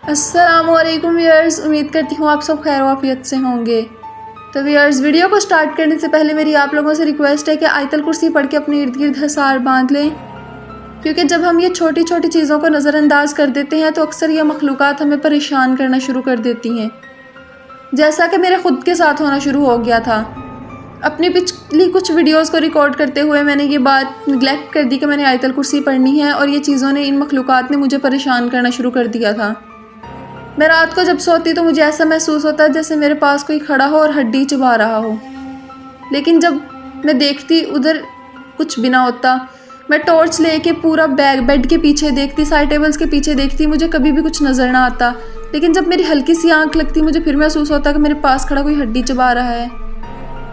अस्सलामुअलैकुम व्यूअर्स, उम्मीद करती हूँ आप सब खैर वाफियत से होंगे। तो व्यूअर्स, वीडियो को स्टार्ट करने से पहले मेरी आप लोगों से रिक्वेस्ट है कि आयतल कुर्सी पढ़ के अपने इर्द गिर्द हिसार बांध लें, क्योंकि जब हम ये छोटी छोटी चीज़ों को नज़रअंदाज कर देते हैं तो अक्सर ये मखलूक़ात हमें परेशान करना शुरू कर देती हैं, जैसा कि मेरे ख़ुद के साथ होना शुरू हो गया था। अपनी पिछली कुछ वीडियोस को रिकॉर्ड करते हुए मैंने ये बात निगलेक्ट कर दी कि मैंने आयतल कुर्सी पढ़नी है, और ये चीज़ों ने, इन मखलूक़ात ने मुझे परेशान करना शुरू कर दिया था। मैं रात को जब सोती तो मुझे ऐसा महसूस होता जैसे मेरे पास कोई खड़ा हो और हड्डी चबा रहा हो, लेकिन जब मैं देखती उधर कुछ भी ना होता। मैं टॉर्च लेके पूरा बेड के पीछे देखती, साइड टेबल्स के पीछे देखती, मुझे कभी भी कुछ नज़र ना आता। लेकिन जब मेरी हल्की सी आंख लगती मुझे फिर महसूस होता कि मेरे पास खड़ा कोई हड्डी चबा रहा है।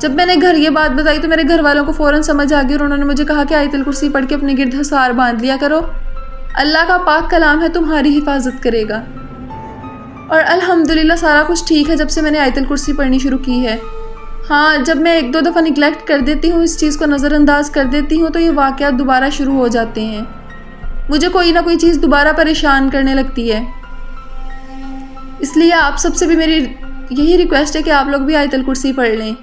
जब मैंने घर ये बात बताई तो मेरे घर वालों को फ़ौरन समझ आ गई और उन्होंने मुझे कहा कि आयतल कुर्सी पढ़ के अपने गिर्द हिसार बांध लिया करो, अल्लाह का पाक कलाम है, तुम्हारी हिफाजत करेगा। और अल्हम्दुलिल्लाह सारा कुछ ठीक है जब से मैंने आयतल कुर्सी पढ़नी शुरू की है। हाँ, जब मैं एक दो दफ़ा निगलेक्ट कर देती हूँ, इस चीज़ को नज़रअंदाज कर देती हूँ, तो ये वाक़यात दोबारा शुरू हो जाते हैं। मुझे कोई ना कोई चीज़ दोबारा परेशान करने लगती है। इसलिए आप सबसे भी मेरी यही रिक्वेस्ट है कि आप लोग भी आयतल कुर्सी पढ़ लें।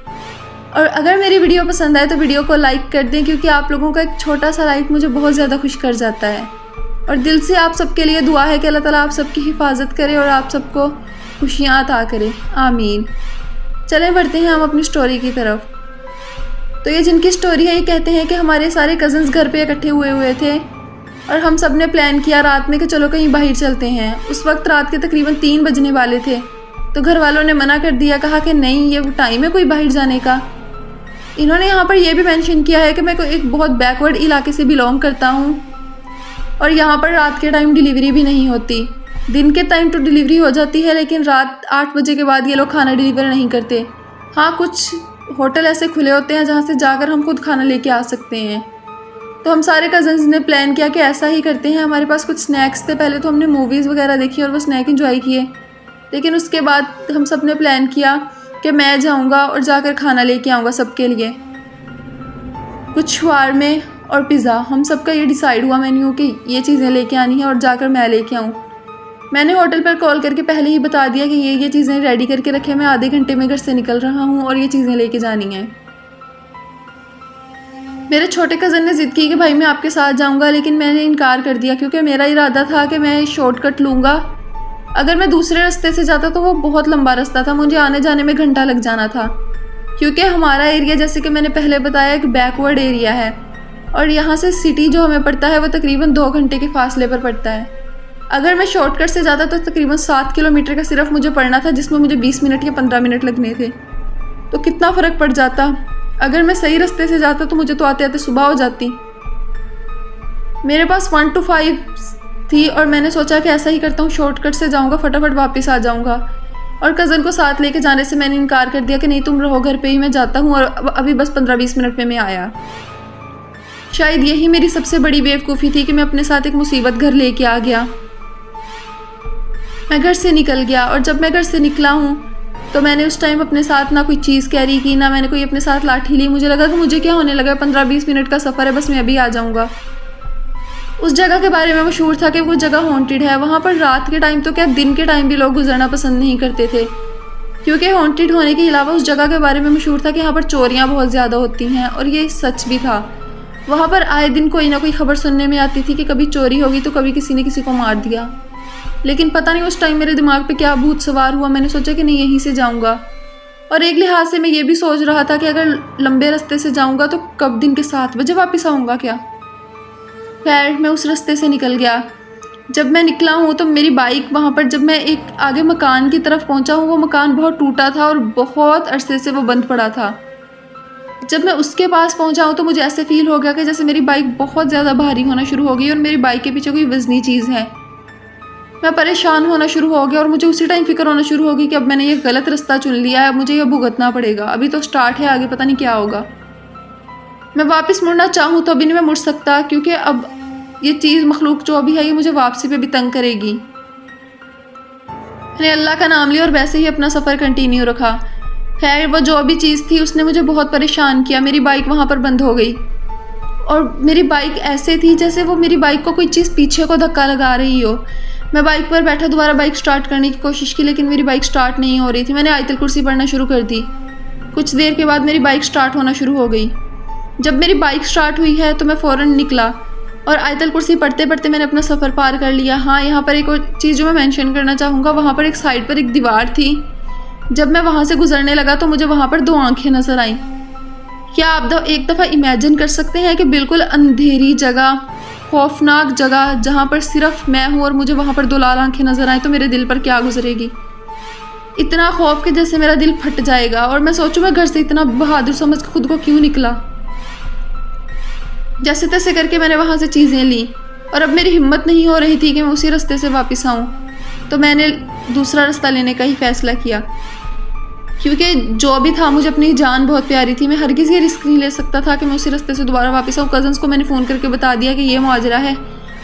और अगर मेरी वीडियो पसंद आए तो वीडियो को लाइक कर दें, क्योंकि आप लोगों का एक छोटा सा लाइक मुझे बहुत ज़्यादा खुश कर जाता है। और दिल से आप सबके लिए दुआ है कि अल्लाह ताला आप सबकी हिफाजत करे और आप सबको खुशियाँ अता करे, आमीन। चलें बढ़ते हैं हम अपनी स्टोरी की तरफ। तो ये जिनकी स्टोरी है, ये कहते हैं कि हमारे सारे कज़न्स घर पे इकट्ठे हुए थे और हम सब ने प्लान किया रात में कि चलो कहीं बाहर चलते हैं। उस वक्त रात के तकरीबन 3 बजने वाले थे, तो घर वालों ने मना कर दिया, कहा कि नहीं, ये टाइम है कोई बाहर जाने का। इन्होंने यहाँ पर यह भी मेंशन किया है कि मैं एक बहुत बैकवर्ड इलाके से बिलोंग करता हूँ और यहाँ पर रात के टाइम डिलीवरी भी नहीं होती। दिन के टाइम तो डिलीवरी हो जाती है, लेकिन रात 8 बजे के बाद ये लोग खाना डिलीवर नहीं करते। हाँ, कुछ होटल ऐसे खुले होते हैं जहाँ से जाकर हम खुद खाना लेके आ सकते हैं। तो हम सारे कज़न्स ने प्लान किया कि ऐसा ही करते हैं। हमारे पास कुछ स्नैक्स थे, पहले तो हमने मूवीज़ वगैरह देखी और वो स्नैक इंजॉय किए, लेकिन उसके बाद हम सब ने प्लान किया कि मैं जाऊंगा और जाकर खाना लेके आऊँगा सबके लिए, कुछ शवारमे और पिज़्ज़ा। हम सबका ये डिसाइड हुआ मेन्यू कि ये चीज़ें लेके आनी है और जाकर मैं लेके आऊँ। मैंने होटल पर कॉल करके पहले ही बता दिया कि ये चीज़ें रेडी करके रखें, मैं आधे घंटे में घर से निकल रहा हूँ और ये चीज़ें लेके जानी हैं। मेरे छोटे कज़न ने ज़िद की कि भाई मैं आपके साथ जाऊँगा, लेकिन मैंने इनकार कर दिया, क्योंकि मेरा इरादा था कि मैं शॉर्टकट लूँगा। अगर मैं दूसरे रास्ते से जाता तो वो बहुत लंबा रास्ता था, मुझे आने जाने में घंटा लग जाना था, क्योंकि हमारा एरिया, जैसे कि मैंने पहले बताया, एक बैकवर्ड एरिया है और यहाँ से सिटी जो हमें पड़ता है वो तकरीबन 2 घंटे के फासले पर पड़ता है। अगर मैं शॉर्टकट से जाता तो तकरीबन 7 किलोमीटर का सिर्फ मुझे पड़ना था, जिसमें मुझे 20 मिनट या 15 मिनट लगने थे। तो कितना फ़र्क पड़ जाता। अगर मैं सही रास्ते से जाता तो मुझे तो आते आते सुबह हो जाती। मेरे पास 1 to 5 थी और मैंने सोचा कि ऐसा ही करता हूँ, शॉर्टकट से जाऊँगा, फटाफट वापस आ जाऊँगा। और कज़न को साथ लेके जाने से मैंने इनकार कर दिया कि नहीं, तुम रहो घर पे ही, मैं जाता हूँ और अभी बस 15-20 मिनट में मैं आया। शायद यही मेरी सबसे बड़ी बेवकूफ़ी थी कि मैं अपने साथ एक मुसीबत घर लेके आ गया। मैं घर से निकल गया और जब मैं घर से निकला हूँ तो मैंने उस टाइम अपने साथ ना कोई चीज़ कैरी की, ना मैंने कोई अपने साथ लाठी ली। मुझे लगा कि मुझे क्या होने लगा, 15-20 मिनट का सफ़र है, बस मैं अभी आ जाऊँगा। उस जगह के बारे में मशहूर था कि वो जगह हॉन्टेड है। वहाँ पर रात के टाइम तो क्या, दिन के टाइम भी लोग गुजरना पसंद नहीं करते थे, क्योंकि हॉन्टेड होने के अलावा उस जगह के बारे में मशहूर था कि यहाँ पर चोरियाँ बहुत ज़्यादा होती हैं, और ये सच भी था। वहाँ पर आए दिन कोई ना कोई खबर सुनने में आती थी कि कभी चोरी होगी तो कभी किसी ने किसी को मार दिया। लेकिन पता नहीं उस टाइम मेरे दिमाग पे क्या भूत सवार हुआ, मैंने सोचा कि नहीं, यहीं से जाऊँगा। और एक लिहाज से मैं ये भी सोच रहा था कि अगर लंबे रास्ते से जाऊँगा तो कब दिन के 7 बजे वापस आऊँगा क्या। खैर, मैं उस रास्ते से निकल गया। जब मैं निकला हूँ तो मेरी बाइक वहाँ पर, जब मैं एक आगे मकान की तरफ पहुँचा हूँ, वो मकान बहुत टूटा था और बहुत अरसे से वो बंद पड़ा था। जब मैं उसके पास पहुँचा हूँ तो मुझे ऐसे फील हो गया कि जैसे मेरी बाइक बहुत ज़्यादा भारी होना शुरू हो गई और मेरी बाइक के पीछे कोई वज़नी चीज़ है। मैं परेशान होना शुरू हो गया और मुझे उसी टाइम फिक्र होना शुरू हो गई कि अब मैंने ये गलत रास्ता चुन लिया है, अब मुझे ये भुगतना पड़ेगा। अभी तो स्टार्ट है, आगे पता नहीं क्या होगा। मैं वापस मुड़ना चाहूँ तो अभी नहीं मैं मुड़ सकता, क्योंकि अब ये चीज़, मखलूक जो अभी है, ये मुझे वापसी पे भी तंग करेगी। मैंने अल्लाह का नाम लिया और वैसे ही अपना सफ़र कंटिन्यू रखा। खैर, वो जो भी चीज़ थी उसने मुझे बहुत परेशान किया। मेरी बाइक वहाँ पर बंद हो गई और मेरी बाइक ऐसे थी जैसे वो मेरी बाइक को कोई चीज़ पीछे को धक्का लगा रही हो। मैं बाइक पर बैठा दोबारा बाइक स्टार्ट करने की कोशिश की, लेकिन मेरी बाइक स्टार्ट नहीं हो रही थी। मैंने आयतल कुर्सी पढ़ना शुरू कर दी। कुछ देर के बाद मेरी बाइक स्टार्ट होना शुरू हो गई। जब मेरी बाइक स्टार्ट हुई है तो मैं फ़ौरन निकला और आयतल कुर्सी पढ़ते पढ़ते मैंने अपना सफ़र पार कर लिया। हाँ, यहाँ पर एक और चीज़ जो मैं मेंशन करना चाहूँगा, वहाँ पर एक साइड पर एक दीवार थी। जब मैं वहाँ से गुजरने लगा तो मुझे वहाँ पर 2 आँखें नज़र आईं। क्या आप एक दफ़ा इमेजिन कर सकते हैं कि बिल्कुल अंधेरी जगह, खौफनाक जगह, जहाँ पर सिर्फ मैं हूँ और मुझे वहाँ पर 2 लाल आँखें नज़र आएँ तो मेरे दिल पर क्या गुजरेगी। इतना खौफ कि जैसे मेरा दिल फट जाएगा। और मैं सोचूं मैं घर से इतना बहादुर समझ के खुद को क्यों निकला। जैसे तैसे करके मैंने वहाँ से चीज़ें ली और अब मेरी हिम्मत नहीं हो रही थी कि मैं उसी रास्ते से वापस आऊँ, तो मैंने दूसरा रास्ता लेने का ही फ़ैसला किया। क्योंकि जो भी था, मुझे अपनी जान बहुत प्यारी थी। मैं हरगिज़ ये रिस्क नहीं ले सकता था कि मैं उसी रास्ते से दोबारा वापस आऊँ। कज़न्स को मैंने फ़ोन करके बता दिया कि ये माजरा है,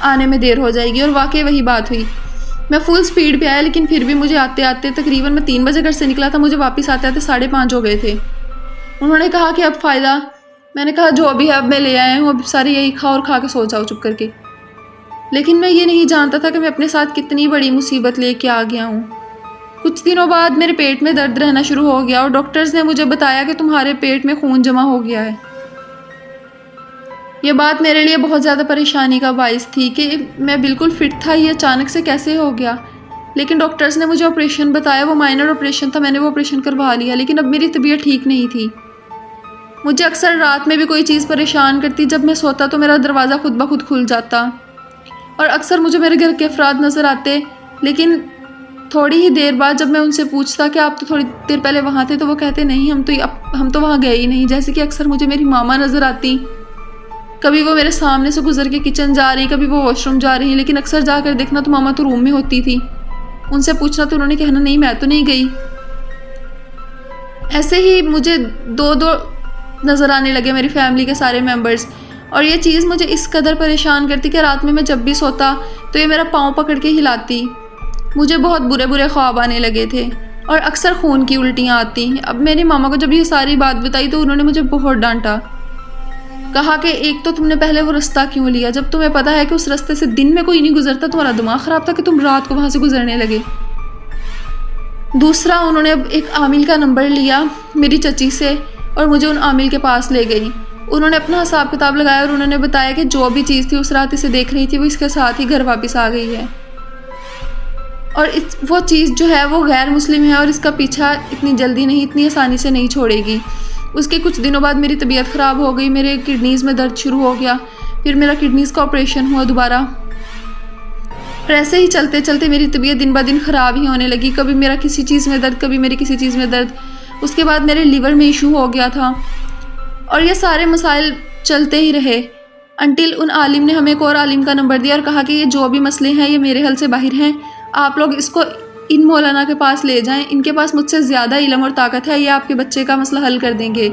आने में देर हो जाएगी, और वाकई वही बात हुई। मैं फुल स्पीड पे आया, लेकिन फिर भी मुझे आते आते तकरीबन मैं 3 बजे घर से निकला था, मुझे वापस आते आते 5:30 हो गए थे। उन्होंने कहा कि अब फ़ायदा। मैंने कहा जो भी है अब मैं ले आया हूँ, अब सारी यही खा और खा के सो जाओ चुप करके। लेकिन मैं ये नहीं जानता था कि मैं अपने साथ कितनी बड़ी मुसीबत लेके आ गया हूँ। कुछ दिनों बाद मेरे पेट में दर्द रहना शुरू हो गया और डॉक्टर्स ने मुझे बताया कि तुम्हारे पेट में खून जमा हो गया है। ये बात मेरे लिए बहुत ज़्यादा परेशानी का बाइस थी कि मैं बिल्कुल फिट था, ये अचानक से कैसे हो गया। लेकिन डॉक्टर्स ने मुझे ऑपरेशन बताया, वो माइनर ऑपरेशन था, मैंने वो ऑपरेशन करवा लिया। लेकिन अब मेरी तबीयत ठीक नहीं थी। मुझे अक्सर रात में भी कोई चीज़ परेशान करती। जब मैं सोता तो मेरा दरवाज़ा खुद ब खुद खुल जाता और अक्सर मुझे मेरे घर के अफराद नज़र आते। लेकिन थोड़ी ही देर बाद जब मैं उनसे पूछता कि आप तो थोड़ी देर पहले वहाँ थे, तो वो कहते नहीं, हम तो वहाँ गए ही नहीं। जैसे कि अक्सर मुझे मेरी मामा नज़र आती। कभी वो मेरे सामने से गुजर के किचन जा रही, कभी वो वॉशरूम जा रही, लेकिन अक्सर जाकर देखना तो मामा तो रूम में होती थी। उनसे पूछना तो उन्होंने कहना नहीं, मैं तो नहीं गई। ऐसे ही मुझे 2-2 नज़र आने लगे मेरी फैमिली के सारे मेंबर्स। और ये चीज़ मुझे इस कदर परेशान करती कि रात में मैं जब भी सोता तो ये मेरा पाँव पकड़ के हिलाती। मुझे बहुत बुरे बुरे ख्वाब आने लगे थे और अक्सर खून की उल्टियाँ आती। अब मेरी मामा को जब ये सारी बात बताई तो उन्होंने मुझे बहुत डांटा। कहा कि एक तो तुमने पहले वो रास्ता क्यों लिया जब तुम्हें पता है कि उस रास्ते से दिन में कोई नहीं गुजरता, तुम्हारा दिमाग ख़राब था कि तुम रात को वहाँ से गुजरने लगे। दूसरा, उन्होंने अब एक आमिल का नंबर लिया मेरी चची से और मुझे उन आमिल के पास ले गई। उन्होंने अपना हिसाब किताब लगाया और उन्होंने बताया कि जो भी चीज़ थी उस रात इसे देख रही थी वो इसके साथ ही घर वापस आ गई है और वो चीज़ जो है वो गैर मुस्लिम है और इसका पीछा इतनी जल्दी नहीं, इतनी आसानी से नहीं छोड़ेगी। उसके कुछ दिनों बाद मेरी तबीयत ख़राब हो गई, मेरे किडनीज़ में दर्द शुरू हो गया, फिर मेरा किडनीज़ का ऑपरेशन हुआ दोबारा। और ऐसे ही चलते चलते मेरी तबीयत दिन ब दिन ख़राब ही होने लगी। कभी मेरा किसी चीज़ में दर्द, कभी मेरी किसी चीज़ में दर्द। उसके बाद मेरे लीवर में इशू हो गया था और ये सारे मसाइल चलते ही रहे अंटिल उन आलिम ने हमें एक और आलिम का नंबर दिया और कहा कि ये जो भी मसले हैं ये मेरे हल से बाहर हैं, आप लोग इसको इन मौलाना के पास ले जाएं, इनके पास मुझसे ज़्यादा इल्म और ताकत है, ये आपके बच्चे का मसला हल कर देंगे।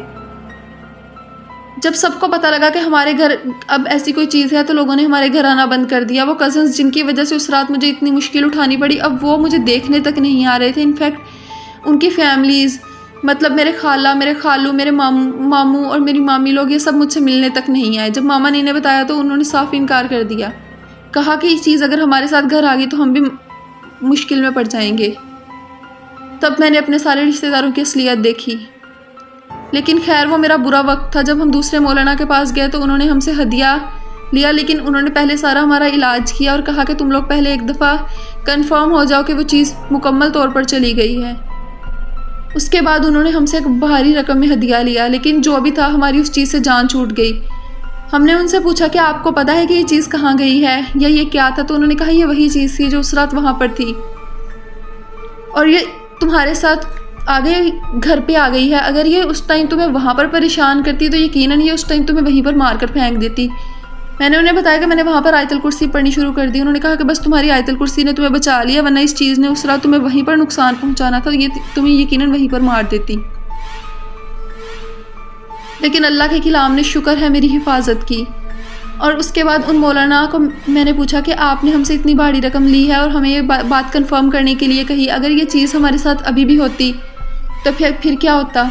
जब सबको पता लगा कि हमारे घर अब ऐसी कोई चीज़ है तो लोगों ने हमारे घर आना बंद कर दिया। वो कज़न्स जिनकी वजह से उस रात मुझे इतनी मुश्किल उठानी पड़ी, अब वो मुझे देखने तक नहीं आ रहे थे। इनफैक्ट उनकी फैमिलीज़, मतलब मेरे खाला, मेरे खालू, मेरे मामू और मेरी मामी लोग, ये सब मुझसे मिलने तक नहीं आए। जब मामा ने बताया तो उन्होंने साफ इनकार कर दिया, कहा कि ये चीज़ अगर हमारे साथ घर आ गई तो हम भी मुश्किल में पड़ जाएंगे। तब मैंने अपने सारे रिश्तेदारों की असलियत देखी। लेकिन खैर वो मेरा बुरा वक्त था। जब हम दूसरे मौलाना के पास गए तो उन्होंने हमसे हदिया लिया, लेकिन उन्होंने पहले सारा हमारा इलाज किया और कहा कि तुम लोग पहले एक दफ़ा कंफर्म हो जाओ कि वो चीज़ मुकम्मल तौर पर चली गई है। उसके बाद उन्होंने हमसे एक भारी रकम में हदिया लिया, लेकिन जो भी था हमारी उस चीज़ से जान छूट गई। हमने उनसे पूछा कि आपको पता है कि ये चीज़ कहाँ गई है या ये क्या था, तो उन्होंने कहा ये वही चीज़ थी जो उस रात वहाँ पर थी और ये तुम्हारे साथ आगे घर पे आ गई है। अगर ये उस टाइम तुम्हें वहाँ पर परेशान करती तो यकीनन ये उस टाइम तुम्हें वहीं पर मार कर फेंक देती। मैंने उन्हें बताया कि मैंने वहाँ पर आयतल कुर्सी पढ़नी शुरू कर दी। उन्होंने कहा कि बस तुम्हारी आयतल कुर्सी ने तुम्हें बचा लिया, वरना इस चीज़ ने उस रात तुम्हें वहीं पर नुकसान पहुँचाना था, ये तुम्हें यकीनन वहीं पर मार देती। लेकिन अल्लाह के कलाम ने शुक्र है मेरी हिफाजत की। और उसके बाद उन मौलाना को मैंने पूछा कि आपने हमसे इतनी बड़ी रकम ली है और हमें ये बात कंफर्म करने के लिए कही, अगर ये चीज़ हमारे साथ अभी भी होती तो फिर क्या होता।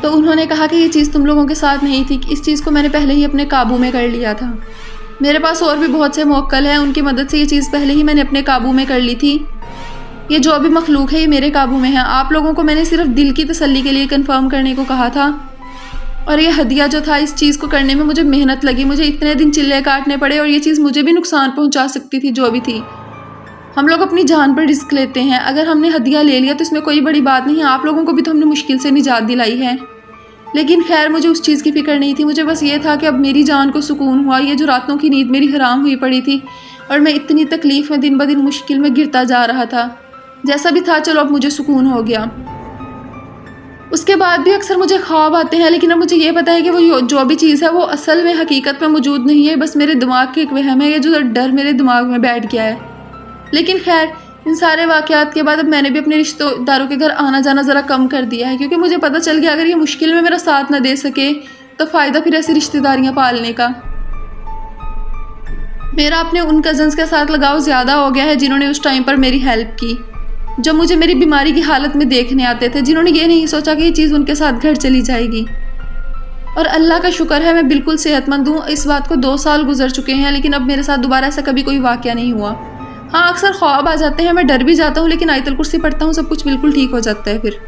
तो उन्होंने कहा कि ये चीज़ तुम लोगों के साथ नहीं थी, इस चीज़ को मैंने पहले ही अपने काबू में कर लिया था। मेरे पास और भी बहुत से मुवक्किल हैं, उनकी मदद से ये चीज़ पहले ही मैंने अपने काबू में कर ली थी। ये जो अभी मखलूक है ये मेरे काबू में है। आप लोगों को मैंने सिर्फ दिल की तसल्ली के लिए कंफर्म करने को कहा था। और ये हदिया जो था, इस चीज़ को करने में मुझे मेहनत लगी, मुझे इतने दिन चिल्ले काटने पड़े और ये चीज़ मुझे भी नुकसान पहुंचा सकती थी जो भी थी। हम लोग अपनी जान पर रिस्क लेते हैं। अगर हमने हदिया ले लिया तो इसमें कोई बड़ी बात नहीं है, आप लोगों को भी तो हमने मुश्किल से निजात दिलाई है। लेकिन खैर मुझे उस चीज़ की फ़िक्र नहीं थी, मुझे बस ये था कि अब मेरी जान को सुकून हुआ। ये जो रातों की नींद मेरी हराम हुई पड़ी थी और मैं इतनी तकलीफ़ में दिन ब दिन मुश्किल में गिरता जा रहा था, जैसा भी था चलो अब मुझे सुकून हो गया। उसके बाद भी अक्सर मुझे ख्वाब आते हैं, लेकिन अब मुझे ये पता है कि वो जो भी चीज़ है वो असल में हकीकत में मौजूद नहीं है, बस मेरे दिमाग के एक वहम है, ये जो डर मेरे दिमाग में बैठ गया है। लेकिन खैर इन सारे वाक़यात के बाद अब मैंने भी अपने रिश्तेदारों के घर आना जाना ज़रा कम कर दिया है, क्योंकि मुझे पता चल गया अगर ये मुश्किल में मेरा साथ ना दे सके तो फ़ायदा फिर ऐसी रिश्तेदारियाँ पालने का। मेरा अपने उन कज़न्स के साथ लगाव ज़्यादा हो गया है जिन्होंने उस टाइम पर मेरी हेल्प की, जो मुझे मेरी बीमारी की हालत में देखने आते थे, जिन्होंने ये नहीं सोचा कि ये चीज़ उनके साथ घर चली जाएगी। और अल्लाह का शुक्र है मैं बिल्कुल सेहतमंद हूँ। इस बात को 2 साल गुजर चुके हैं, लेकिन अब मेरे साथ दोबारा ऐसा कभी कोई वाक़या नहीं हुआ। हाँ, अक्सर ख्वाब आ जाते हैं, मैं डर भी जाता हूँ, लेकिन आयतुल कुर्सी पढ़ता हूँ, सब कुछ बिल्कुल ठीक हो जाता है फिर।